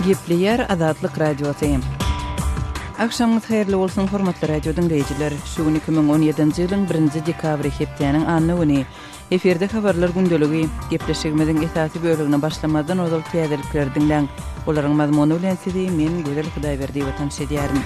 Gepleyer Azatlyk Radiosu. Akşamınız hayırlı olsun hormatly radio dinleyijiler. Şu gün 2017-nji ýylyň 1-nji dekabry hepdeniň anny güni. Eferde habarlar gündöligi gepleşigimiziň esasy bölügine başlamadan ozal täzelikler dinleň. Olaryň mazmuny bilen sizi men Gözel Hudaýberdi we tanşedýärim.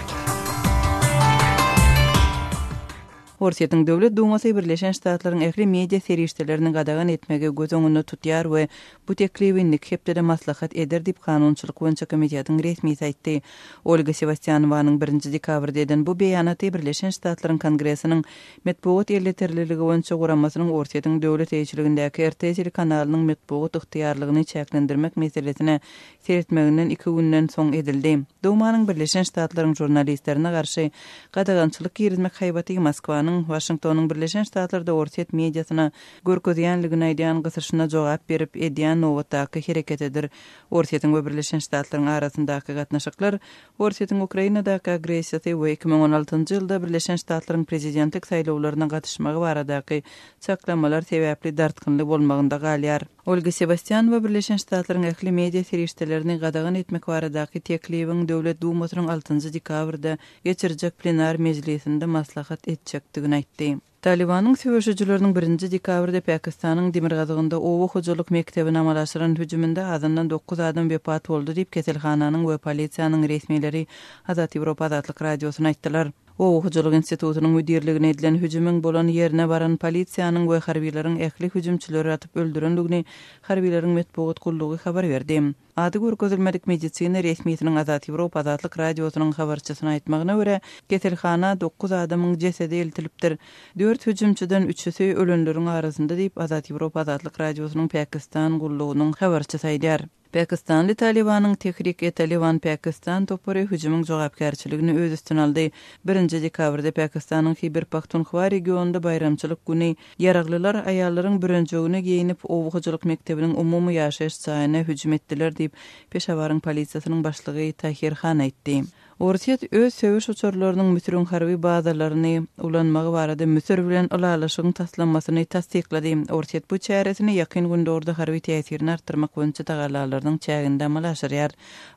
Orsiýetiň Döwlet Dumasy Birleşen Ştatlaryň ähli media serişdelerini gadagan etmege göz öňünde tutýar we bu teklibini hepde maslahat eder diýip kanunçylyk boýunça komitiýetiň resmi saýtdy. Olga Sebastianowanyň 1-nji dekabrda eden bu beýanaty Birleşen Ştatlaryň Kongresiniň metbuat ýerleterliligi boýunça guramasynyň Orsiýetiň döwlet eýçiligindäki RT kanalynyň metbuat ygtyýarlygyny çäklendirmek meselesine seretmeginden 2 günden soň edildi. Dumanyň Birleşen Ştatlaryň jurnalistlerine garşy gadagançylyk ýerizmek haýbaty Moskwa Washingtonyň Birleşen Ştatlarda Orsiýet mediasyna görkezýänligini aýdýan gysyrşyna jogap berip edýän nowatdaky hereket edir. Orsiýetiň we Birleşen Ştatlaryň arasyndaky gatnaşyklar Orsiýetiň Ukrainadaky agresiýasy we 2016-njy ýylda Birleşen Ştatlaryň prezidentlik saýlawlaryna gatnaşmagy baradaky çaklamalar sebäpli dartgynly bolmagynda galýar. Olga Sebastianova Birleşen Ştatlaryň ähli media serişdelerini gadagan etmek baradaky teklibiň Döwlet Dumasynyň 6-njy dekabrda geçirijek plenar mejlisinde maslahat etjekdigini aýtdy. Talibanyň söwüşçüleriniň 1-nji dekabrda Pakistanyň Demirgazygynda owu hojalyk mektebine amalaşyran hüjüminde azyndan 9 adam wepat boldy diýip keselhananyň we polisiýanyň resmileri Azat Ýewropa Azatlyk radiosyna aýtdylar. Owu hojalyk institutynyň müdirligine edilen hüjümüň bolan ýerine baran polisiýanyň we harbiýleriň ähli hüjümçileri atyp öldürendigini harbiýleriň metbuat gullugy habar berdi. Ady görkezilmedik medisina resmiýetiniň Azat Ýewropa Azatlyk radiosynyň habarçysyna aýtmagyna görä, keselhana 9 adamyň jesedi eltilipdir. 4 hüjümçiden 3-si ölenleriň arasynda diýip Azat Ýewropa Azatlyk radiosynyň Pakistan gullugynyň habarçysy aýdýar. Pakistanly Talibanyň Tehrik-e-Taliban Pakistan topary hüjümüň jogapkärçiligini öz üstüne aldy. 1-nji dekabrda Pakistanyň Khyber Pakhtunkhwa regionunda bayramçylyk güni ýaraglylar aýallaryň bürünjegine giyinip owu hojalyk mektebiniň umumy ýaşaýyş çaýyna hüjüm etdiler diýip Peşawaryň polisiýasynyň başlygy Tahir Khan aýtdy. Orsiýet öz söwüş uçurlarynyň müsürün harby bazalaryny ulanmagy barada müsür bilen ulalaşygyň taslanmasyny tasdiklady. Orsiýet bu çäresini ýakyn günde orda harby täsirini artdyrmak boýunça tagalarlaryň çäginde amalaşýar.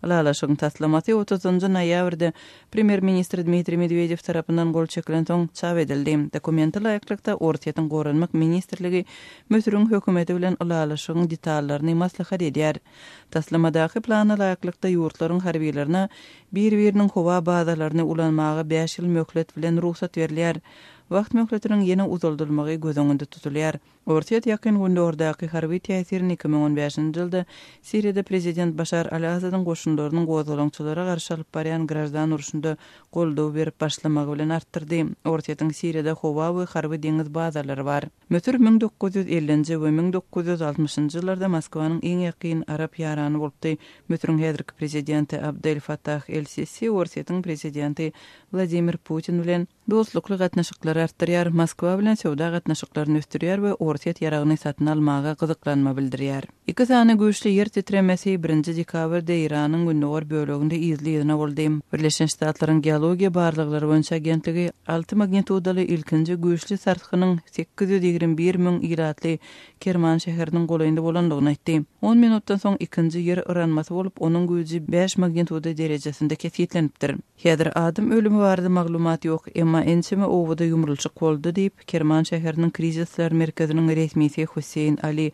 Ulalaşygyň taslanmasy 30-njy noýabrda Premier Ministr Dmitri Medvedev tarapyndan gol çekilen soň çap edildi. Dokumentda laýyklykda Orsiýetiň Goranmak ministrligi müsürün hökümeti bilen ulalaşygyň detalaryny maslahat edýär. Taslamadaky plana laýyklykda ýurtlaryň harbiýlerine bir-biriniň howa bazalaryny ulanmagy 5 ýyl möhlet bilen ruhsat berilýär. Wagt möhletiniň ýene uzaldyrylmagy göz öňünde tutulýar. Orsiýet ýakyn günde ordaky harby täsirini 2015-nji ýylda Siriýada prezident Başar al-Asadyň goşunlarynyň gozulaňçylara garşy alyp barýan grajdan uruşunda goldaw berip başlamagy bilen artdyrdy. Orsiýetiň Siriýada howa we harby deňiz bazalary bar. Mötür 1950-nji we 1960-njy ýyllarda Moskwanyň iň ýakyn arab ýarany bolupdy. Mötürüň häzirki prezidenti Abdel Fattah el-Sisi Orsiýetiň prezidenti Vladimir Putin bilen dostlukly gatnaşyklary artdyrýar, Moskwa bilen söwda gatnaşyklaryny östürýär we Orsiýet ýaragyny satyn almaga gyzyklanma bildirýär. Iki sany güýçli ýer titremesi 1-nji dekabrda Iranyň gündöwer bölегinde izleýärine boldy. Birleşen Ştatlaryň geologiýa barlyklary boýunça agentligi 6 magnitudaly ilkinji güýçli sarskynyň 821.000 iratly Kerman şäheriniň golaýynda bolandygyny aýtdy. 10 minutdan soň ikinji ýer ıranmasy bolup, onuň güýji 5 magnituda derejesinde kesitlenipdir. Häzir adam ölümi barada maglumat ýok, emma ençeme owada ýumrulçyk boldy diýip Kerman şäheriniň krizisler merkeziniň resmisi Hüseyin Ali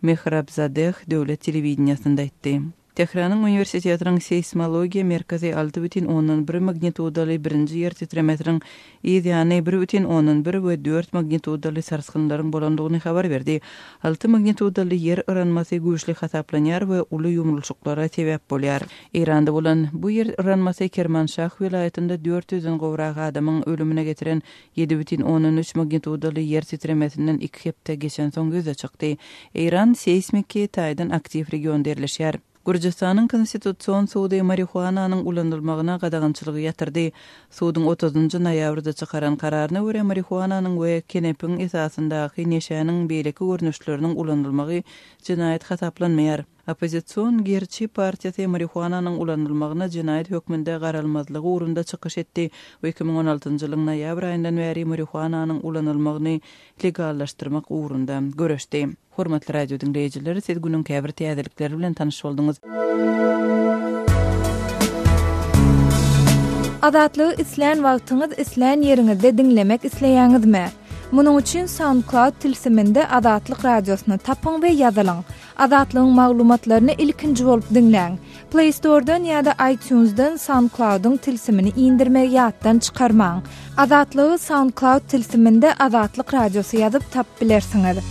Mehrabzadeh döwlet telewizionyasynda aýtdy. Tehranyň Universitetining seismologiýa merkezi 6,1 magnitudaly 1-nji ýer titremesiniň ýa-ni 1,1 we 4 magnitudaly sarskynlaryň bolandygyny habar berdi. 6 magnitudaly ýer ıranmasy güýçli hasaplanýar we uly ýumrulçyklara sebäp bolýar. Iranda bolan bu ýer ıranmasy Kermanşah vilayatynda 400-den gowrak adamyň ölümine getiren 7,3 magnitudaly ýer titremesinden 2 hepde geçen soň göze çykdy. Iran seismik taýdan aktiv region derleşýär. Gürjistanyň konstitusiýon sudy marihuananyň ulanylmagyna gadagançylygy ýatyrdy. Sudyň 30-njy noýabrda çykaran kararyna görä marihuananyň we kenepin esasyndaky neşäniň beýleki görnüşleriniň ulanylmagy jinaýat hasaplanmaýar. Opozisiýon Gerçi partiýasy marihuananyň ulanylmagyna jinaýat hökmünde garalmazlygy urunda çykyş etdi. 2016-njy ýylyň noýabr aýyndan bäri marihuananyň ulanylmagyny legallaşdyrmak urunda göreşdi. Hormatly radio dinleyijileri, siz günüň käbir täzelikleri bilen tanyş boldunuz. Adatlygy isleýän wagtyňyz isleýän ýeriňizde dinlemek isleýäňizmi? Munuň üçin SoundCloud tilsiminde Adatlyk radiosyny tapyň we ýazylyň. Adatlygyň maglumatlaryny ilkinji bolup dinleň. Play Store'dan ýa-da iTunes'dan SoundCloud'un tilsimini indirmegi ýatdan çykarmaň. Adatlygy SoundCloud tilsiminde Adatlyk radiosy ýazyp tap bilersiňiz.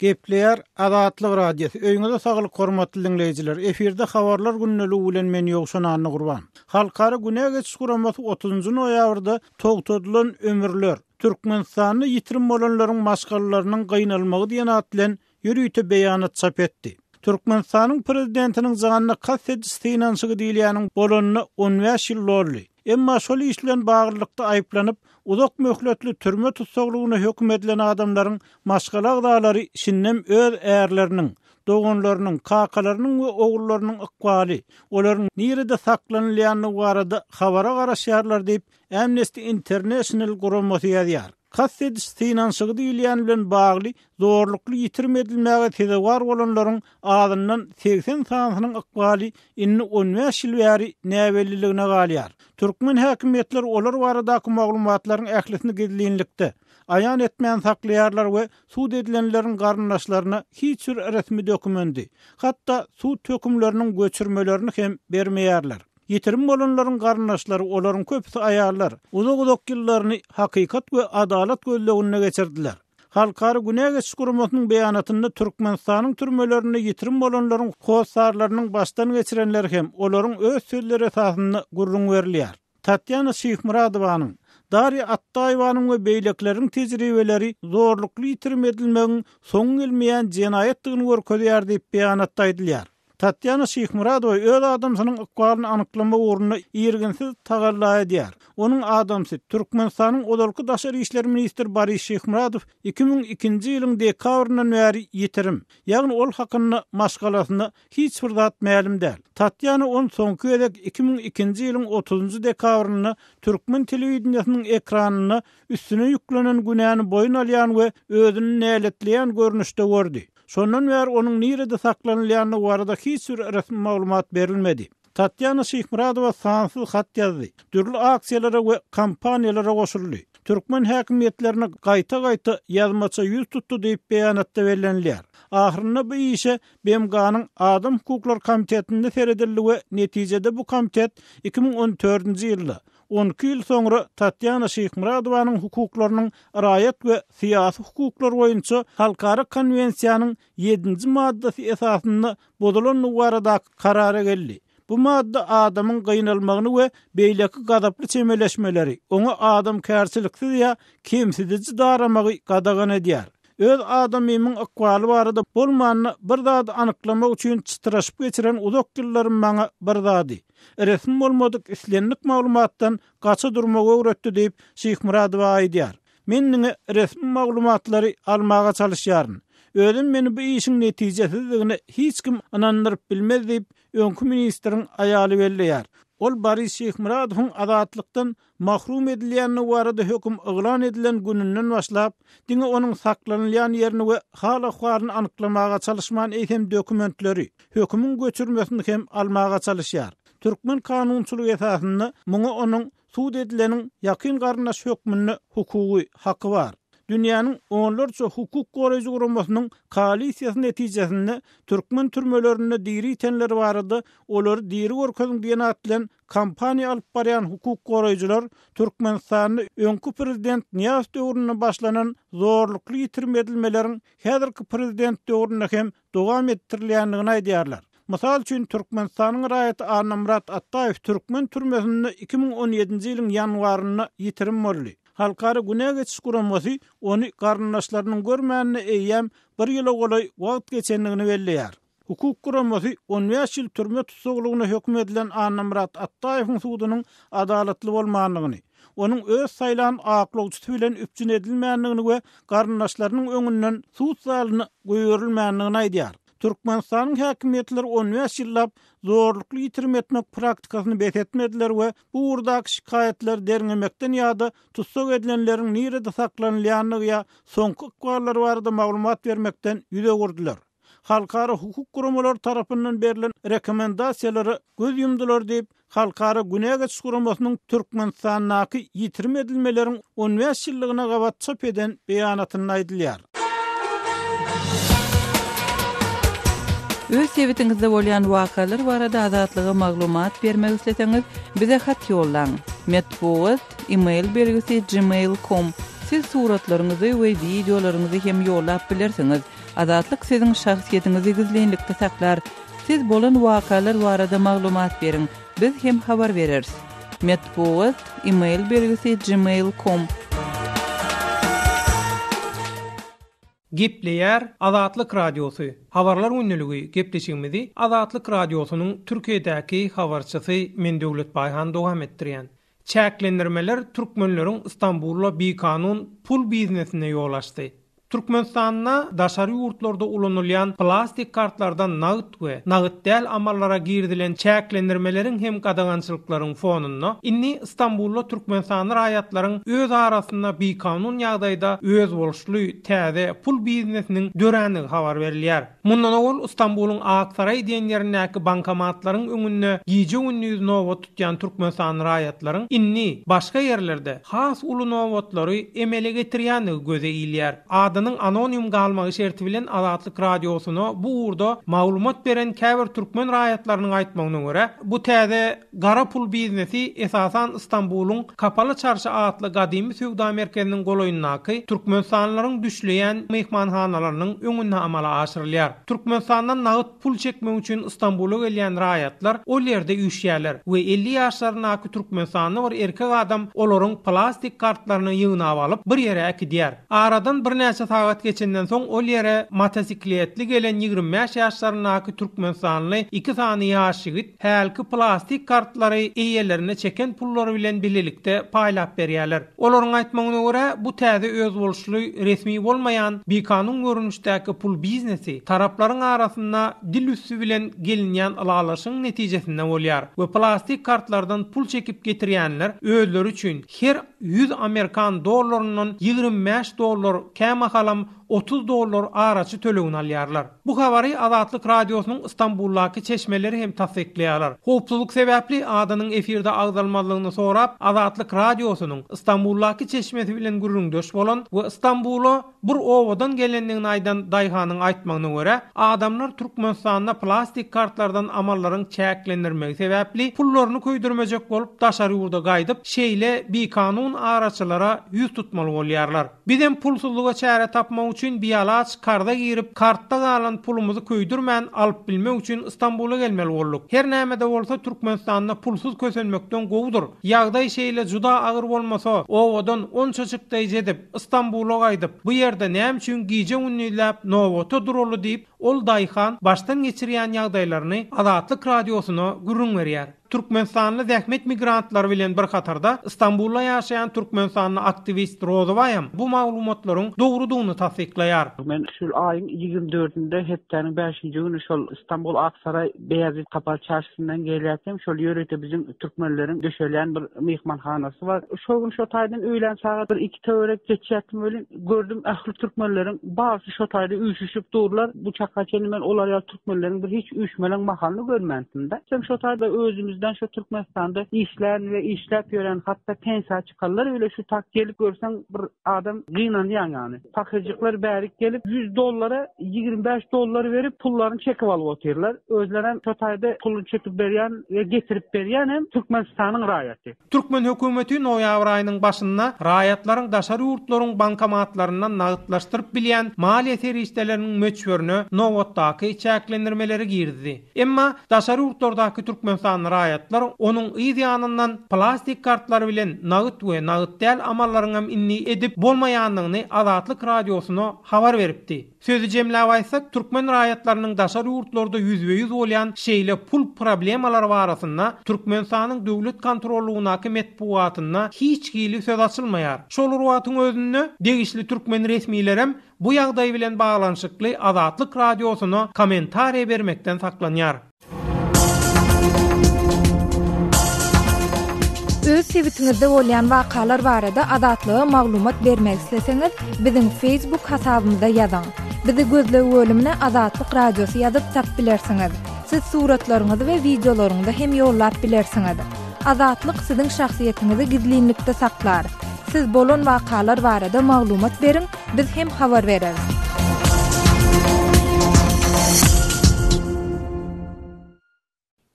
Gepleýär Adatlyk radiosu. Öýüňizde saglyk hormatly dinleýijiler. Eferde habarlar günneli bilen men ýogşan anny gurban. Halkara güne geçiş guramasy 30-njy noýabrda togtadylan ömürler Türkmenistany ýitirim bolanlaryň maşgalarynyň gynalmagy diýen at bilen ýürüýte beýanat çap etdi. Türkmenistanyň prezidentiniň zanyna kassetjisi finansygy diýilýäniň bolanyny 15 ýyl boldy. Emma şol iş bilen baglykda aýplanyp uzak möhletli türme tutsaglygyna hökm edilen adamlaryň maşgala agdalary şinnem öz ärleriniň, doganlarynyň, kakalarynyň we ogullarynyň ykbaly, olaryň nirede saklanylýany barada habara garaşýarlar diýip Amnesty International guramasy ýazýar. Kassetjisi finansygy diýilýän bilen bagly zorlukly ýitirim edilmäge tezewar bolanlaryň adyndan 80 sanynyň ykbaly inni 15 ýyl bäri näwelliligine galýar. Türkmen häkimetleri olar baradaky maglumatlaryň ählisini gizlilikde aýan etmän saklaýarlar we suud edilenleriň garyndaşlaryna hiç bir resmi dokumenti, hatda suud hökümleriniň göçürmelerini hem bermeýärler. Ýitirim bolanlaryň garyndaşlary olaryň köpüsi aýallar uzak ýyllaryny hakykat we adalat gözlegine geçirdiler. Halkara güne geçiş guramasynyň beýanatynda Türkmenistanyň türmelerinde ýitirim bolanlaryň howsarlarynyň başdan geçirenler hem olaryň öz sözleri esasynda gurrun berilýär. Tatyana Şyhmuradowanyň, Darya Attayewanyň we beýlekleriň tejribeleri zorlukly ýitirim edilmegiň soň gelmeýän jenaýetdigini görkezýär diýip beýanatda aýdylýar. Tatyana Şyhmuradowa öz adamsynyň ykbalyny anyklama uğruna ýergensiz tagalla edýär. Onun adamsy Türkmenistanyň odalky daşary işler ministri Boris Şyhmuradow 2002-nji ýylyň dekabryndan bäri ýitirim, ýagny ol hakyny maşgalasyny hiç bir zat ma'lum däl. Tatyana on soňky edek 2002-nji ýylyň 30-njy dekabryny Türkmen telewizionynyň ekranyna üstüne ýüklenen günäni boyun alýan we özüni näletleýän görnüşde gördi. Şondan bäri onuň nirede saklanylýany barada hiç bir resmi maglumat berilmedi. Tatyana Şyhmuradowa sansyz hat ýazdy. Türli aksiýalara we kampaniýalara goşuldy. Türkmen häkimetlerine gaýta-gaýta ýazmaça ýüz tutdy diýip beýanatda berilýär. Ahyrynda bu işe BMG'nyň Adam Hukuklar Komitetinde seredildi we netijede bu komitet 2014-nji ýylda 12 ýyl soňra Tatyana Şyhmuradowanyň hukuklarynyň raýat we syýasy hukuklar boýunça halkara konwensiýanyň 7-nji maddasy esasynda bozulan barada karara geldi. Bu madda adamın gynalmagyny we beýleki gadaply çemeleşmeleri, oňa adam kärçiliksiz ýa kimsizici daramagy gadagan edýär. Öz adamynyň ykbaly barada bolmanyny bir zat anyklamak üçin çıtıraşyp geçiren uzak ýyllarym maňa bir zady. Resmi bolmadyk islenlik maglumatdan gaça durmagy öwretdi diýip Şyhmuradow aýdýar. Meniň resmi maglumatlary almaga çalışýaryn. Özüm meni bu işin netijesizligini hiç kim anandırıp bilmez diýip öňkü ministriň aýaly belleýär. Ol Boris Şyhmuradowyň azatlykdan mahrum edilýäni barada hökm yglan edilen gününden başlap, diňe onuň saklanylýan ýerini we hal-ahwalyny anyklamaga çalışman eýsem dokumentleri, hökmüň göçürmesini hem almaga çalışýar. Türkmen kanunçylygy esasynda muňa onuň suud edileniň ýakyn garnaş hökmüne hukuky haky bar. Dünýäniň onlarca hukuk goraýjy guramasynyň koalisiýasy netijesinde Türkmen türmelerinde diri tenleri barada olary diri görkezin diýen at bilen kampaniýa alyp barýan hukuk goraýjylar Türkmenistanyň öňkü prezident Niýaz döwrüne başlanan zorlukly ýitirim edilmeleriň häzirki prezident döwrüne hem dowam etdirilýändigini aýdýarlar. Mysal üçin Türkmenistanyň raýaty Anamrat Attaýew Türkmen türmesinde 2017-nji ýylyň ýanwaryna ýitirim boldy. Halkara güne geçiş guramasy ony garyndaşlarynyň görmänine eýýäm bir ýyla golay wagt geçendigini belleýär. Hukuk guramasy 15 ýyl türme tutsaglygyna hökm edilen Anamrat Attaýewiň suudunyň adalatly bolmanlygyny, onuň öz saýlan aklawçysy bilen üpjün edilmänligini we garyndaşlarynyň öňünden suud zalyny goýurilmänligini aýdýar. Türkmenistanyň häkimetleri 15 ýyllap zorlukly ýitirim etmek praktikasyny betetmediler we bu urdak şikayetler derňemekden ýa-da tutsak edilenleriň nirede saklanylýanyny ýa soňky ykballary barada maglumat bermekden ýüze gurdular. halkara hukuk guramalar tarapyndan berilen rekomendasiýalary göz yumdylar diýip Halkara Güney Geçiş Guramasynyň Türkmenistanyňky ýitirme edilmeleriň 15 ýyllygyna gabat çap eden beýanatyny aýdylýar. Öz sebetiňizde bolýan wakalar barada azatlyga maglumat bermek isleseňiz, bize hat ýollaň. Metbuat email belgisi gmail.com. Siz suratlaryňyzy we videolaryňyzy hem ýollap bilersiňiz. Azatlyk siziň şahsiýetiniňizi gizlenlikde saklar. Siz bolan wakalar barada maglumat beriň. Biz hem habar bereriz. Metbuat email belgisi gmail.com. Gepleýär Azatlyk radiosu. Habarlar öňlüligi gepleşigimizi Azatlyk radiosynyň Türkiýedäki habarçysy Mendöwlet Baýhan dowam etdirýän. Çäklendirmeler türkmenleriň Istanbulda bekanun pul biznesine ýol açdy. Türkmenistanyna daşary ýurtlarda ulanylýan plastik kartlardan nagyt we nagyt däl amallara girdilen çäklendirmeleriň hem gadagançylyklaryň fonunda inni Istanbulda Türkmenistan raýatlaryň öz arasynda bekanun ýagdaýda öz bolşly täze pul biznesiniň döränligi habar berilýär. Mundan ol Istanbul'un Aksaray diýen ýerindäki bankomatlaryň öňünde giýje ünlü nowat tutýan Türkmenistan raýatlaryň inni başga ýerlerde has uly nowatlary emele getirýänligi göze ilýär. Adynyň anonim galmagy şerti bilen Azatlyk radiosyna bu urda maglumat beren käbir türkmen raýatlarynyň aýtmagyna görä, bu täze gara pul biznesi esasan Istanbul'un Kapalı Çarşı adly gadymy söwda merkeziniň goloýundaky türkmenistanylaryň düşleýän mehmanhanalarynyň öňünde amala aşyrylýar. Türkmenistandan nagyt pul çekmek üçin Istanbul'a gelýän raýatlar ol ýerde üşýärler we 50 ýaşlarynaky türkmenistanyň bir erkek adam olaryň plastik kartlaryny ýygnap alyp bir ýere äkidýär. Aradan bir näçe sagat geçenden soň ol ýere motosikletli gelen 25 ýaşlarynaky türkmenistanly 2 sany ýaş ýigit hälki plastik kartlary eýelerine çeken pullary bilen birlikde paýlap berýärler. Olaryň aýtmagyna görä bu täze öz bolşly resmi bolmaýan bekanun görünüşdäki pul biznesi taraplaryň arasynda dil üssü bilen gelinýän alalaşyň netijesinde bolýar we plastik kartlardan pul çekip getirýänler özleri üçin her 100 Amerikan dollarynyň 25 dollar käme halam $30 araçy tölegini alýarlar. Bu habary Azatlyk radiosynyň Istanbuldaky çeşmeleri hem tasdikleýärler. Howpsuzlyk sebäpli adynyň efirde agdalmalygyny sorap Azatlyk radiosynyň Istanbuldaky çeşmesi bilen gürrüňdeş bolan we Istanbul'a bir owadan gelendigini aýdan daýhanyň aýtmagyna görä, adamlar Türkmenistanda plastik kartlardan amallaryň çäklendirmegi sebäpli pullaryny köýdürmejek bolup daşary ýurda gaýdyp şeýle bekanun araçylara ýüz tutmaly bolýarlar. Bizem pulsuzlyga çäre tapmak üçin biýalaç karda girip kartda galan pulumuzy köýdürmän alyp bilmek üçin Istanbul'a gelmeli bolduk. Her näme-de bolsa Türkmenistanda pulsuz kösenmekden gowdur. Ýagdaý şeýle juda agyr bolmasa, owadan 10 çyçykdaý jedip Istanbul'a gaýdyp bu ýerde näme üçin giýje ünlüläp nowata durulu diýip ol daýhan baştan geçirýän ýagdaýlaryny Azatlyk radiosyna gürrüň berýär. Türkmenistanly zähmet migrantlary bilen bir hatarda Istanbulda ýaşaýan Türkmenistanly aktivist Rozowaýam bu maglumatlaryň dogrudygyny tasdikleýär. Men şu aýyň 24-nde hepdeniň 5-nji güni şol Istanbul Aksaray Beyazıt Kapalı Çarşysyndan gelýäsem, şol ýörede bizim türkmenleriň döşelýän bir mehmanhanasy bar. Şol gün şo taýdan öýlen sagat 2 töwerek geçýärdim ölen gördüm ähli türkmenleriň barsy şo taýda üýşüşip durlar. Bu çakaçyny men olar ýa türkmenleriň bir hiç üýşmelen mahalny görmändim-de. Sen şo taýda özümizden şu Türkmenistan'da işlerini ve işlep yören hatta pensiya çıkarlar öyle şu tak gelip görsen bir adam gıynan yani. Takıcıklar bärik gelip $100 $25 verip pullarını çekip alıp otururlar. Özlenen totayda pulunu çekip berýän ve getirip berýän hem Türkmenistan'ın raýaty. Türkmen hökümeti noýabr aýynyň başynda raýatlaryň daşary ýurtlaryň bankomatlaryndan nagytlaşdyryp bilýän maliýe serişdeleriniň möçberini nowatdaky çäklendirmeleri girdi. Emma daşary ýurtlardaky Türkmenistan raýatlar onun ýanyndan plastik kartlar bilen nagyt we nagyt däl amallaryň inni edip bolmaýanlygyny Azatlyk radiosyna habar beripdi. Sözü jemläp aýtsak, türkmen raýatlarynyň daşary ýurtlarda %100 bolýan şeýle pul problemalary barasynda Türkmenistanyň döwlet kontrollugynaky metbuatynda hiç gili söz açylmaýar. Şol urwatyň özünde degişli türkmen resmiýlerem bu ýagdaý bilen baglanyşykly Azatlyk radiosyna kommentariýa bermekden saklanýar. Öz sebetiňizde bolýan wakalar barada Azatlyga maglumat bermek isleseňiz, biziň Facebook hasabymyza ýazyň. Bizi gözlegi bölümüne Azatlyk Radiosu ýazyp tap bilersiňiz. Siz suratlaryňyzy we videolaryňyzy hem ýollap bilersiňiz. Azatlyk siziň şahsiýetiniňizi gizlinlikde saklar. Siz bolan wakalar barada maglumat beriň, biz hem habar bereriz.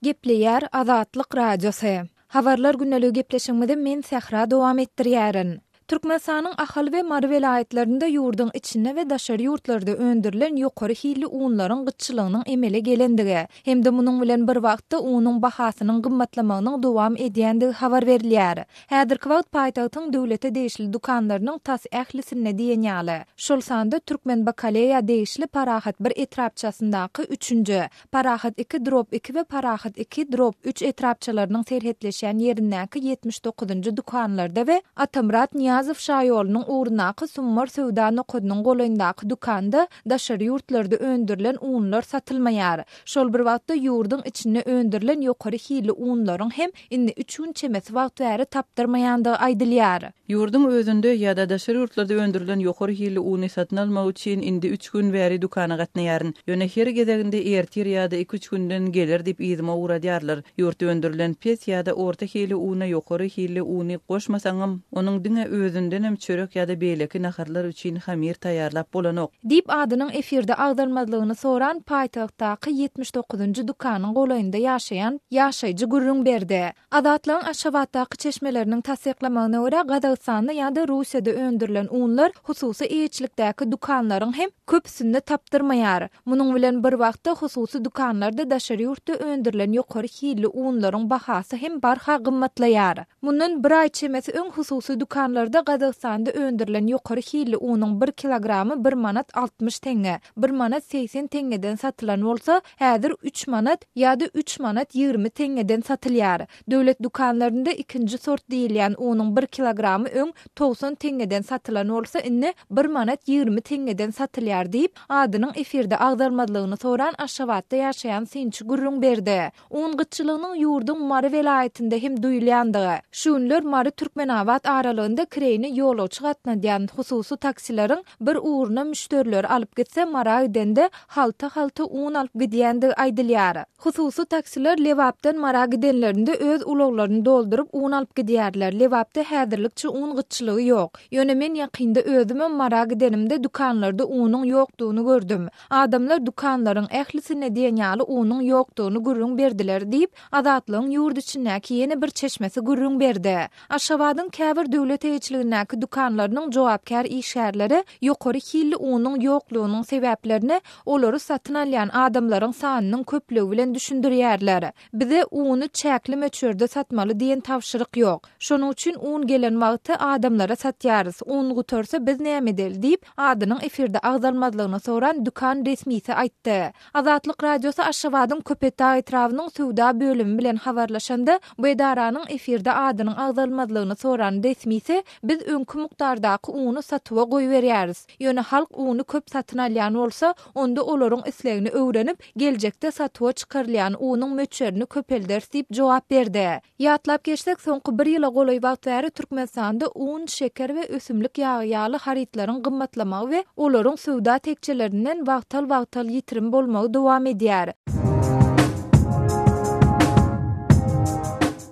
Gepleýär Azatlyk Radiosu. Habarlar günneligi gepleşigimizde men Sehra dowam etdirýärin. Türkmenistanyň ahal we Mary vilayetlerinde ýurdun içinde we daşary ýurtlarda öndürilen ýokary hili unlaryň gyçylygynyň emele gelendigi hemde munyň bilen bir wagtda unyň bahasynyň gymmatlamagynyň dowam edýändigi habar berilýär. Häzirki wagt paýtagtyň döwlete değişli dukanlarynyň tas ählisine diýenýäli. Şol sanda Türkmen Bakaleya değişli Parahat 1 etrapçasyndaky 3-nji, Parahat 2-2 we Parahat 2-3 etrapçalarynyň serhetleşen ýerindäki 79-njy dukanlarda we Atamrat Niýazow şaýolunyň uğrunaky Summar Söwda nokodynyň golanyndaky dukanda daşary ýurtlarda öndürilen unlar satylmaýar. Şol bir wagtda ýurdun içinde öndürilen ýokary hili unlaryň hem indi 3 gün çemesi wagt bäri tapdyrmaýandygy aýdylýar. Ýurdun özünde ýa-da daşary ýurtlarda öndürilen ýokary hili uny satyn almak üçin indi 3 gün bäri dukana gatnaýaryn. Ýöne her gezeginde ertir ýa-da 2-3 günden gelir diýip ýygyma uğradýarlar. Ýurtda öndürilen pes ýa-da orta hili uny ýokary hili uny goşmasaňam onuň diňe özünden hem çörek ýa-da beýleki naharlar üçin hamir taýýarlap bolanok. Dip adynyň efirde agdarmadlygyny soran paýtagtdaky 79-njy dukanyň golanynda ýaşaýan ýaşaýjy gürrüň berdi. Adatlyň Aşgabatdaky çeşmeleriniň tasdiklamagyna görä Gazagstanda ýa-da Russiýada öndürilen unlar hususy eýçilikdäki dukanlaryň hem köpsünde tapdyrmaýar. Munyň bilen bir wagtda hususy dukanlarda daşary ýurtda öndürilen ýokary hili unlaryň bahasy hem barha gymmatlaýar. Mundan bir aý çemesi öň hususy dukanlarda Gazagstanda öndürilen ýokary hili unyň 1 kilogramy 1 manat 60 tenge, 1 manat 80 tengeden satylan bolsa, häzir 3 manat ýa-da 3 manat 20 tengeden satylýar. Döwlet dukanlarynda ikinji sort diýilýän unyň 1 kilogramy öň 90 tengeden satylan bolsa, indi 1 manat 20 tengeden satylýar diýip adynyň efirde agdarmadlygyny soran Aşgabatda ýaşaýan Sinçi gürrüň berdi. Un gyçylygynyň ýurdun Mary vilayetinde hem duýulýandygy. Şunlar Mary Türkmenabad aralygynda kireyni ýolawçy gatnaýan hususy taksileriň bir uğruna müşteriler alyp gitse Maragidende halta un alyp gidýändigi aýdylýar. Hususy taksiler Lewapdan Maragidenlerinde öz ulaglaryny doldurup un alyp gidýärler. Lewapda häzirlikçe un gyçylygy ýok. Ýöne men ýakynda özüme Maragidenimde dukanlarda unyň ýokdugyny gördüm. Adamlar dukanlaryň ählisine diýenýäli unyň ýokdugyny gürrüň berdiler diýip Azatlygyň ýurdu içindäki ýene bir çeşmesi gürrüň berdi. Aşgabatyň käbir döwlet eýçiligindäki dukanlarynyň jogapkar işgärleri ýokary hili unyň ýoklugynyň sebäplerini olary satyn alýan adamlaryň sanynyň köplügi bilen düşündirýärler. Bize uny çäkli möçürde satmaly diýen tawşyryk ýok. Şonuň üçin un gelen wagtda adamlara satýarys. Un gutarsa biz näme edeli diýip adynyň efirde agdarmadlygyny soran dukan resmisi aýtdy. Azatlyk Radiosu Aşgabatyň Köpetdağ etrawynyň Söwda bölümi bilen habarlaşanda bu edaranyň efirde adynyň agdarmadlygyny soran resmisi biz öňkü mukdardaky uny satyba goýberýäris. Ýöne halk uny köp satyn alýan bolsa, onda olaryň islegini öwrenip geljekde satyba çykarylýan unyň möçerini köpelder diýip jogap berdi. Ýatlap geçsek, soňky 1 ýyla goly wagt bäri Türkmenistanda un, şeker we ösümlik ýagy ýaly haritlaryň gymmatlamagy we olaryň söwda tekçelerinden wagtal ýitirim bolmagy dowam edýär.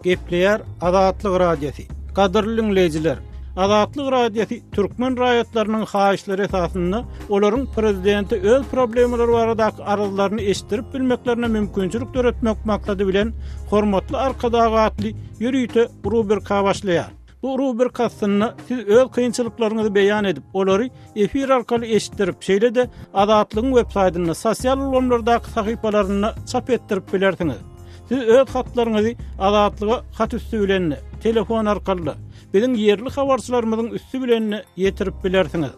Gepleýär Azatlyk Radiosu. Gadyrly dinleýijiler, Azatlyk Radiosu türkmen raýatlarynyň haýyşlary esasynda olaryň prezidenti öz problemleri baradaky arazylaryny eşitdirip bilmeklerine mümkinçilik töretmek maksady bilen hormatly arkadagatly ýürüýte rubrika başlaýar. Bu rubrikasyny siz öz kynçylyklaryňyzy beýan edip, olary efir arkaly eşitdirip, şeýle-de Azatlygyň websaýtyna, sosial ulanlardaky sahypalaryna çap etdirip bilersiňiz. Siz öz hatlaryňyzy Azatlyga hat üstü bilen telefon arkaly biziň ýerli habarçylarymyzyň üstü bilen ýetirip bilersiňiz.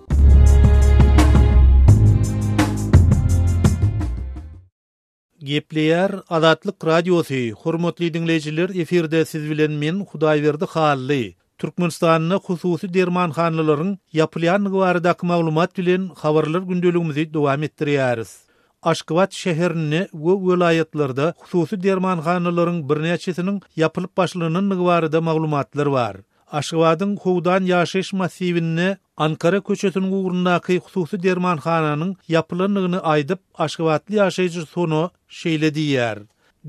Gepleýär Azatlyk Radiosu. Hormatly dinleýijiler, efirde siz bilen men Hudaýberdi Hally. Türkmenistanyň hususy dermanhanalaryň ýapylýanlygy baradaky maglumat bilen habarlar gündeligimizi dowam etdirýäris. Aşgabat şäherine we welaýatlarda hususy dermanhanalaryň birnäçesiniň ýapylyp başlanynyň barada maglumatlar bar. Aşgabatyň Howdan ýaşaýyş massivine Ankara köçetiniň ugrundaky hususy dermanhananyň ýapylanlygyny aýdyp Aşgabatly ýaşaýjy sonu şeýle diýär.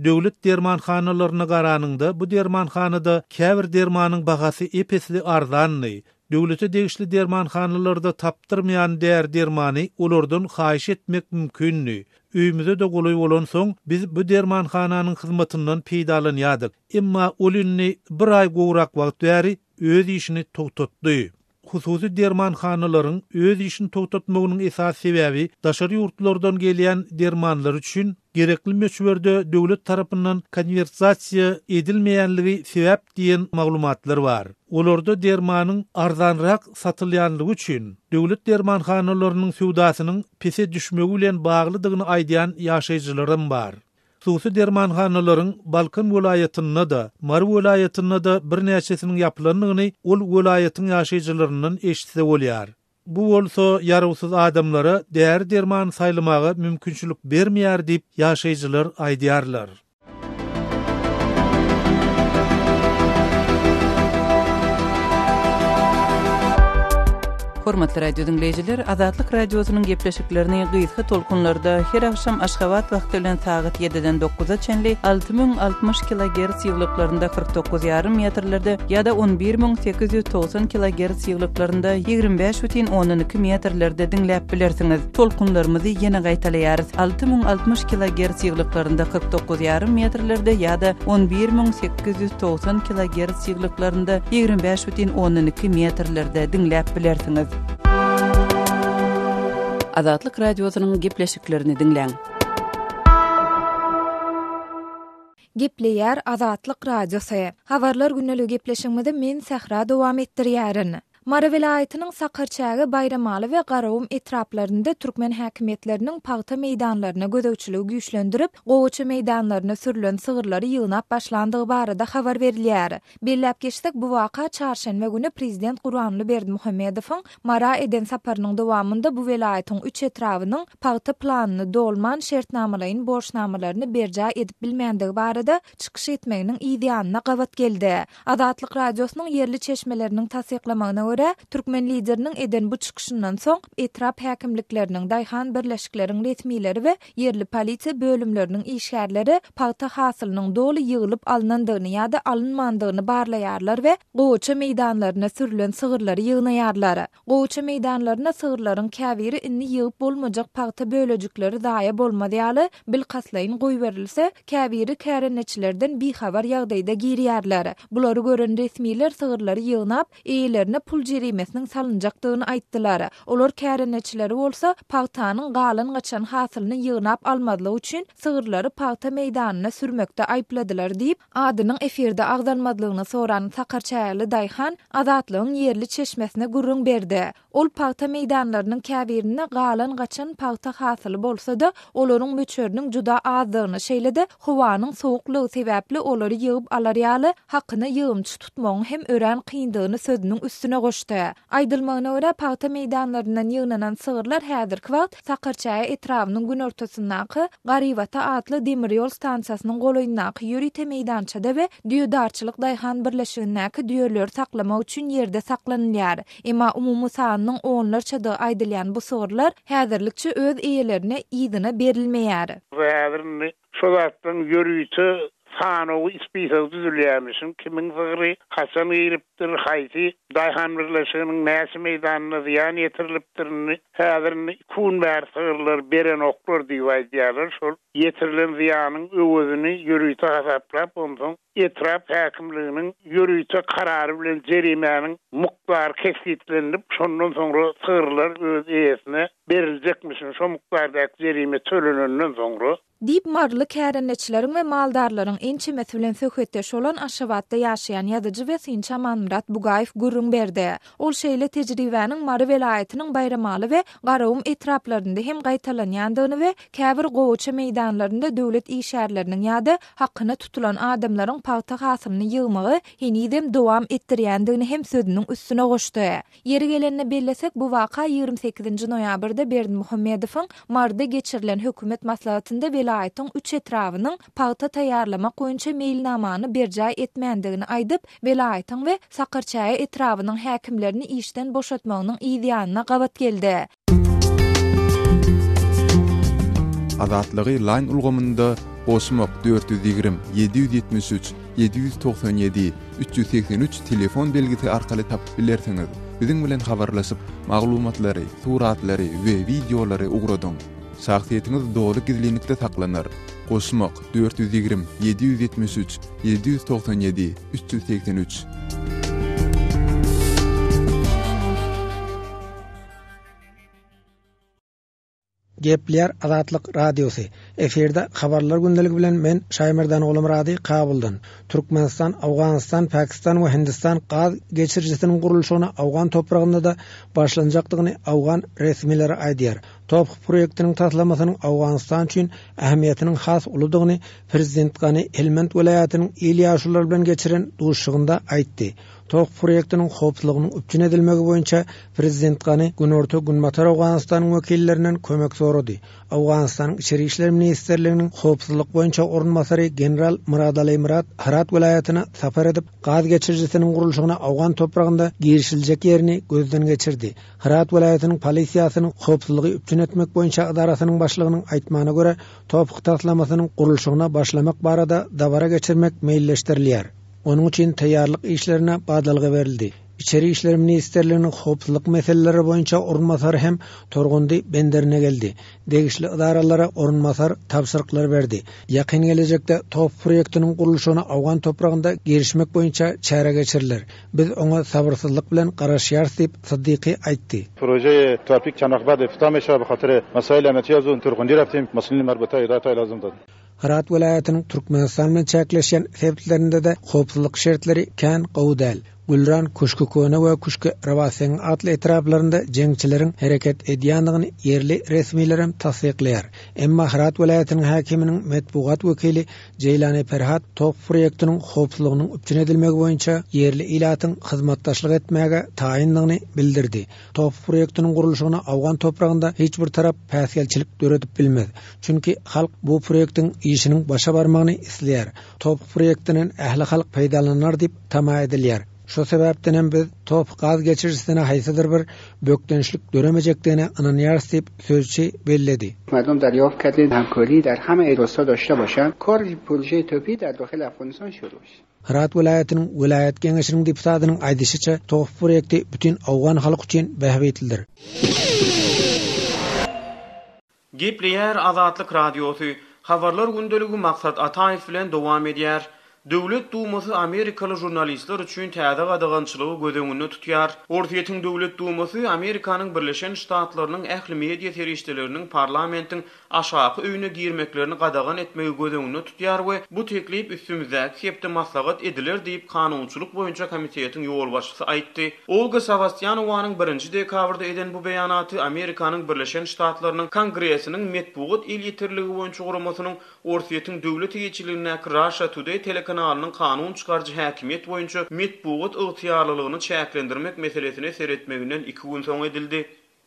Döwlet dermanhanalaryna garanyňda bu dermanhanada käbir dermanyň bahasy epesli arzanly. Döwlete degişli dermanhanalarda tapdyrmaýan där dermany olardan haýyş etmek mümkinni. Öýümizde de golay bolan soň biz bu dermanhananyň hyzmatyndan peýdalanýardyk. Emma olynny bir ay gowrak wagt bäri öz işini togtatdy. Hususy dermanhanalaryň öz işini togtatmagynyň esas sebäbi daşary ýurtlardan gelýän dermanlar üçin gerekli meşwerde döwlet tarapyndan konversiýasiýa edilmeýänligi sebäp diýen maglumatlar bar. Olarda dermanyň arzanrak satylýanlygy üçin döwlet dermanhanalarynyň suwdasynyň pese düşmegi bilen baglydygyny aýdýan ýaşaýjylarym bar. Hususy dermanhanalaryň Balkan welaýatynda da, Mar welaýatynda da bir näçesiniň ýapylanlygyny ol welaýatyň ýaşaýjylaryndan eşitse bolýar. Bu bolsa ýaragsyz adamlara där derman saýlamagy mümkinçilik bermeýär diýip ýaşaýjylar aýdýarlar. Hormatly radio dinleyijiler, Azatlyk radiosynyň gepleşiklerini gysga tolkunlarda her akşam Aşgabat wagty bilen saat 7-den 9-a çenli 6060 kHz ýyglyklarynda 49,5 metrlerde ýa-da 11890 kHz ýyglyklarynda 25,12 metrlerde dinläp bilersiňiz. Tolkunlarymyzy ýene gaýtalýarys. 6060 kHz ýyglyklarynda 49,5 metrlerde ýa-da 11890 kHz ýyglyklarynda 25,12 metrlerde dinläp bilersiňiz. Azatlyk radiosynyň gepleşiklerini dinleň. Gepleýär Azatlyk radiosy. Habarlar günnälik gepleşigimizde men Sahra dowam etdirýärin. Mara vilayatynyň Sakarçagy, Bayramaly we Garawum etraplarynda türkmen häkimetleriniň paýta meýdanlaryna gödökçiligi güýçlendirip, gowaça meýdanlaryna sürülen sygyrlary ýygnap başlandygy barada habar berilýär. Belläp geçdik, bu waka çarşembe güni Prezident Gurbanly Berdimuhammedowyň Mara eden saparynyň dowamında bu vilayatyň 3 etrawynyň paýta planyny dolman şertnamalaryň borçnamalaryny berja edip bilmänligi barada çykyş etmeginiň ideýanyna gabat geldi. Azatlyk radiosynyň yerli çeşmeleriniň tasdiklamagyna Türkmen liderinin eden bu çıkışından soň etrap häkimlikleriniň daýhan birleşikleriniň retmileri we yerli polisiýa bölümleriniň işgärleri paýta hasylynyň doly ýygylyp alınandygyny ýa-da alınmandygyny barlaýarlar we gowaça meýdanlaryna sürülen sygyrlary ýygnaýarlar. Gowaça meýdanlaryna sygyrlaryň käbiri inni ýygyp bolmajak paýta bölejikleri daýa bolmadýaly bilgaslaýyn goý berilse käbiri kärençilerden bihabar ýagdaýda girýärler. Bulary gören resmiler sygyrlary ýygnap eýlerine pul jerimesiniň salynjakdygyny aýtdylar. Olar kärençileri bolsa paýtanyň galan gaçan hasylyny ýygnap almadylygy üçin sygyrlary paýta meýdanyna sürmekde aýpladylar diýip adynyň efirde agdanmadylygyny soran Sakarçaýly daýhan Azatlygyň yerli çeşmesine gurrun berdi. Ol paýta meýdanlarynyň käbirine galan gaçan paýta hasyly bolsa-da olaryň möçöriniň juda azdygyny şeýlede howanyň sowuklygy sebäpli olary ýygyp alarýaly hakyny ýygymçy tutmagyň hem ören kyndygyny sözüniň üstüne goşdy. Aýdylmagyna görä paýta meýdanlaryndan ýygnanan sygyrlar häzirki wagt Sakarçaýa etrawynyň gün ortasyndaky Garywata adly demir ýol stansiýasynyň golaýyndaky ýörite meýdançada we düýdarçylyk daýhan birleşigindäki düýerleri saklamak üçin ýerde saklanýar. Emma umumy sanynyň onlarçady aýdylýan bu sygyrlar häzirlikçe öz eýelerine ýygyna berilmeýär. Häzirni şu zatdan ýörüýte Sanowy ispisa düzülýärmişim. Kimin sygyry haçan ýeripdir, haýsy daýhan birleşiginiň näse meýdanyna ziýan ýetirilipdir. Häzirni kun bär sygyrlar beren oklar diýip aýdýarlar. Şol ýetirilen ziýanyň öwüzini ýörüýte hasaplap, ondan etrap häkimliginiň ýörüýte karary bilen jerimäniň mukdary kesitlenip, şondan soňra sygyrlar öz eýesine beriljekmişin. Şo mukdardaky jerime tölenenden soňra Dip marly kärençileriň we maldarlaryň ençe mesulen söhbetdeş bolan Aşgabatda ýaşaýan ýazyjy we Sinça Manmurat Bugaýew gurrun berdi. Ol şeýle tejribäniň Mara welaýatynyň Bayramaly we Garawum etraplarynda hem gaýtalanýandygyny we käbir gowaça meýdanlarynda döwlet işgärleriniň ýa-da hakyna tutulan adamlaryň paýta hasylyny ýygmagy henidem dowam etdirýändigini hem sözüniň üstüne goşdy. Ýeri gelenine bellesek, bu waka 28-nji noýabrda Berdimuhammedowyň Marda geçirilen hökümet maslahatynda vilayatyň 3 etrawynyň paýta taýýarlamak almak boýunça meýilnamany berjay etmendigini aýdyp, welaýatyň we Sakyrçaý etrawynyň häkimlerini işden boşatmagynyň ideýanyna gabat geldi. Azatlygy line ulgamynda Osmok 420 773 797 383 telefon belgisi arkaly tapyp bilersiňiz. Biziň bilen habarlaşyp maglumatlary, suratlary we videolary ugradyň. Şahsiýetiniz dogry gizlilikde saklanır. Osmok 420 773 797 383. Gepler Azatlyk Radiosu. Eferde habarlar gündelik bilen men Şaýmerdan oğlum Radi Kabuldan. Türkmenistan, Awganistan, Pakistan we Hindistan gaz geçirjisiniň gurulşyna Awgan topragynda da başlanjakdygyny Awgan resmileri aýdýar. Top proýektiniň taslamasynyň Awganistan üçin ähmiýetiniň has uludygyny Prezident Gany Helmand welaýatynyň ýylýaşylar bilen geçiren duşşygynda aýtdy. Top proýektiniň howpsuzlygynyň üpçün edilmegi boýunça Prezident Gany günorta günmatar Awganistanyň wekillerinden kömek sorady. Awganistanyň içeri işler ministrliginiň howpsuzlyk boýunça ornmasary general Muradali Murad Harat welaýatyna sapar edip gaz geçirjisiniň gurulşyna Awgan topragynda girişiljek ýerini gözden geçirdi. Harat welaýatynyň polisiýasynyň howpsuzlygy üpçün etmek boýunça idarasynyň başlygynyň aýtmagyna görä top taslamasynyň gurulşyna başlamak barada dabara geçirmek meýilleşdirilýär. Onun için taýýarlyk işlerine badalga berildi. İçeri işler ministrliginiň howpsuzlyk meseleleri boýunça ornmasary hem Torgundy benderine geldi. Degişli idaralara ornmasar tapşyryklar berdi. Ýakyn gelecekde top proýektiniň gurulşyna Awgan topragynda girişmek boýunça çäre geçiriler. Biz oňa sabırsyzlyk bilen garaşýarys diýip Siddiqi aýtdy. Proje topik çanaqbad iftameşa bixatyr masaýla natijazun Torgundy raptim masalyny marbuta ýa-da lazımdy. Harat welaýatynyň Türkmenistan bilen çäkleşýän sebäplerinde de howpsuzlyk şertleri kän gowdal. Gulran Kuşkukona we Kuşku Rawasyň atly etraplarynda jeňçileriň hereket edýändigini yerli resmiýlerim tasdikleýär. Emma Harat welaýatynyň häkiminiň metbuat wekili Jeýlany Ferhat top proýektiniň howpsuzlygynyň üpçün edilmegi boýunça yerli ilatyň hyzmatdaşlyk etmäge taýindigini bildirdi. Top proýektiniň gurulşyna Awgan topragynda hiç bir tarap päsgelçilik döredip bilmez. Çünki halk bu proýektiň işiniň başa barmagyny isleýär. Top proýektiniň ähli halk peýdalanar diýip tama edilýär. Şu sebäpden biz top gaz geçirjisine haýsydyr bir bökdençlik göremejekdigine inanýarys diýip sözçi belledi. مردم دریافت کردند همکاری در همه ایراستا داشته باشند. کار پروژه توپی در داخل افغانستان شروع شد. Harat welaýatynyň welaýat geňeşiniň deputatynyň aýdysyça top proýekti bütün Awgan halky üçin bähbetildir. Gepleýär Azatlyk Radiosu. Habarlar gündeligi Maksat Ataýew bilen dowam edýär. Döwlet Dumasy Amerikaly jurnalistler üçin täze gadagançylygy gözeňinde tutýar. Ortaýetiň Döwlet Dumasy Amerikanyň Birleşen Ştatlarynyň ähli media terişçileriniň parlamentiň aşağı öýüne girmeklerini gadagan etmegi gözeňinde tutýar we bu teklip üstümizde hepde maslahat ediler diýip kanunçylyk boýunça komitetiň ýol başçysy aýtdy. Olga Sebastianowanyň 1-nji dekabrda eden bu beýanaty Amerikanyň Birleşen Ştatlarynyň Kongresiniň metbuat ýetirligi boýunça guramasynyň ortaýetiň döwlet ýetkiçiligine Russia Today kanalının kanun çıkarcı häkimiýet boýunça metbuat ygtyýarlylygyny çäklendirmek meselesine seretmeginden 2 gün soň edildi.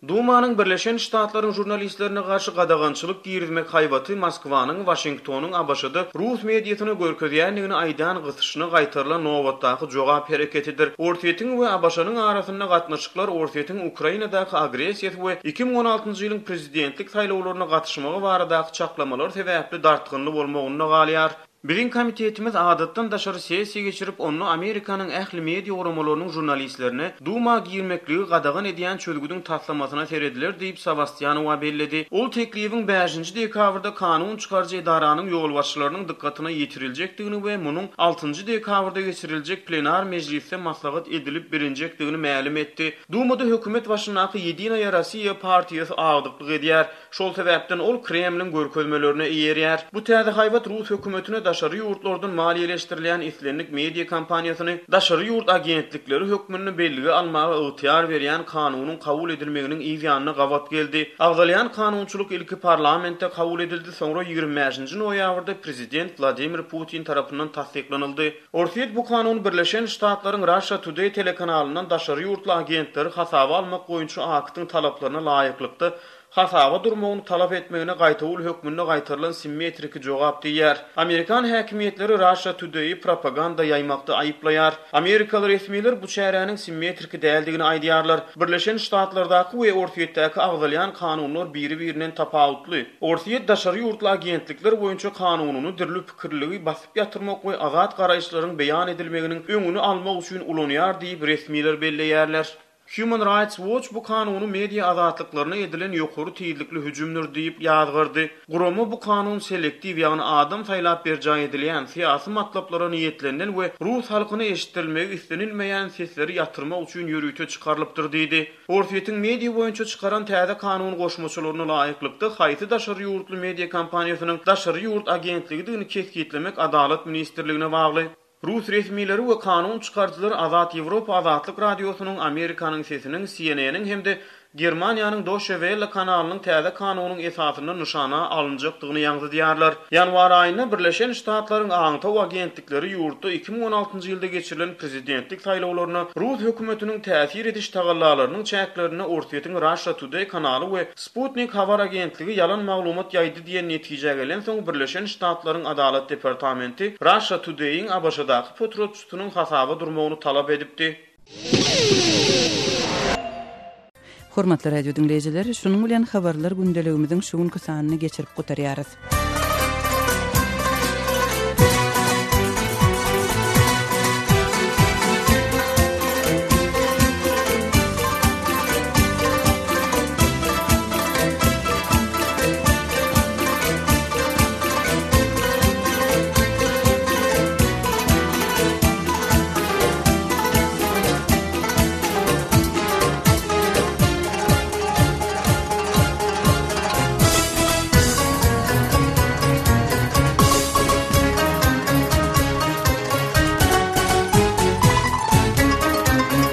Dumanyň Birleşen Ştatlaryň jurnalistlerine garşy gadagançylyk girizmek haýbaty Moskwanyň, Washingtonyň abaşyda Rus mediasyna görkezýändigini aýdan gysyşyny gaýtarylan nowatdaky jogap hereketidir. Ortaýetiň we abaşynyň arasynda gatnaşyklar ortaýetiň Ukrainadaky agresiýa we 2016-njy ýylyň prezidentlik saýlawlaryna gatyşmagy baradaky çaklamalar sebäpli dartgynly bolmagyny galýar. Birin komitetimiz adatdan daşary sesiýa geçirip onu Amerikanyň ähli media uramalarynyň jurnalistlerine Duma girmekligi gadagan edýän çözgüdüň taslamasyna serediler diýip Sebastianow belledi. Ol teklibiň 5-nji dekabrda kanun çykarjy edaranyň ýol başçylarynyň dikkatyna ýetiriljekdigini we munyň 6-njy dekabrda geçiriljek plenar mejlisde maslahat edilip birinjekdigini ma'lum etdi. Dumada hökümet başynaky Yedinaya Rossiya partiýasy agdyklyk edýär. Şol sebäpden ol Kremliň görkezmelerine ýerýär. Bu täze haýbat Rus hökümetine daşary ýurtlardan maliýeleşdirilen islenlik media kampaniýasyny daşary ýurt agentlikleri hökmüni bellige almagy ygtyar berýän kanunyň kabul edilmeginiň ýanyna gabat geldi. Agdalyan kanunçylyk ilki parlamentde kabul edildi, soňra 25-nji noýabrda prezident Vladimir Putin tarapyndan tasdiklanyldy. Ortaýet bu kanun Birleşen Ştatlaryň Russia Today telekanalyndan daşary ýurtly agentleri hasaba almak boýunça aktyň talaplaryna laýyklykda hasaba durmagyny talap etmegine gaýtaul hökmünde gaýtarylan simmetrik jogap diýär. Amerikan häkimetleri Russia Today propaganda ýaymakda aýyplaýar. Amerikalı resmiler bu şäheriniň simmetrik däldigini aýdýarlar. Birleşen Ştatlardaky we Ortaýetdäki agzalyan kanunlar biri-birinden tapawutly. Ortaýet daşary ýurtly agentlikler boýunça kanununy dirli pikirligi basyp ýatyrmak we azat garaýşlaryň beýan edilmeginiň öňüni almak üçin ulanýar diýip resmiler belleýärler. Human Rights Watch bu kanuny media azatlyklaryna edilen ýokary tiýdlikli hüjümdür diýip ýazgyrdy. Guramy bu kanun selektiw ýagny adam saýlap berjän edilýän syýasy matlaplara niýetlenen we Rus halkyny eşitilmegi istenilmeýän sesleri ýatyrmak üçin ýürüýte çykarylypdyr diýdi. Ortaýetiň media boýunça çykaran täze kanun goşmaçylaryna laýyklykda haýsy daşary ýurtly media kompaniýasynyň daşary ýurt agentligini kesgitlemek Adalet ministrligine bagly. Rus resmileri we kanun çykarjylary Azat Ýewropa Azatlyk radiosynyň Amerikanyň sesiniň CNN'niň hemde Germaniýanyň Deutsche Welle kanalynyň täze kanunyň esasyny nyşana alınjakdygyny ýagzydýarlar. Ýanwar aýyna Birleşen Ştatlaryň aňtaw agentlikleri ýurtda 2016-njy ýylda geçirilen prezidentlik saýlawlaryna Rus hökümetiniň täsir ediş tagallalarynyň çäklerini Ortaýetiň Russia Today kanaly we Sputnik habar agentligi ýalan maglumat ýaýdy diýen netije gelen soň Birleşen Ştatlaryň Adalet departamenti Russia Today'in Abaşadaky petrolçusynyň hasaba durmagyny talap edipdi. Hormatly radio dinleyijileri, şunun bilen habarlar gündeligimiziň şu günkü sanyny geçirip gutarýarys.